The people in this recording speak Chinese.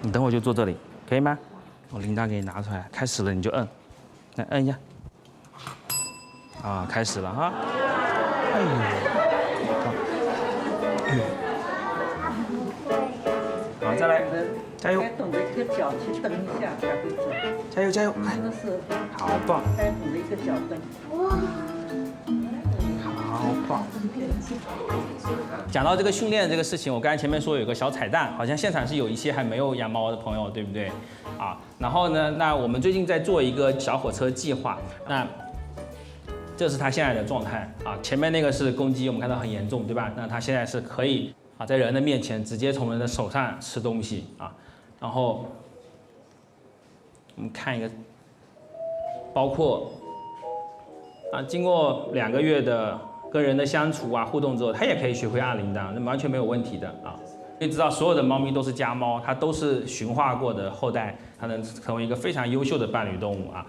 你等会就坐这里，可以吗？我铃铛给你拿出来，开始了你就摁，来摁一下。啊，开始了哈。哎呦，好，再来，加油！该懂得一个脚去蹬一下才会走。加油加油！真的是好棒！该懂得一个脚蹬。好棒！讲到这个训练这个事情，我刚才前面说有个小彩蛋，好像现场是有一些还没有养猫的朋友，对不对？啊，然后呢，那我们最近在做一个小火车计划，那这是它现在的状态啊，前面那个是公鸡，我们看到很严重，对吧？那它现在是可以啊，在人的面前直接从人的手上吃东西啊，然后我们看一个，包括啊，经过2个月的跟人的相处啊互动之后，它也可以学会按铃铛，那完全没有问题的啊。可以知道，所有的猫咪都是家猫，它都是驯化过的后代，它能成为一个非常优秀的伴侣动物啊。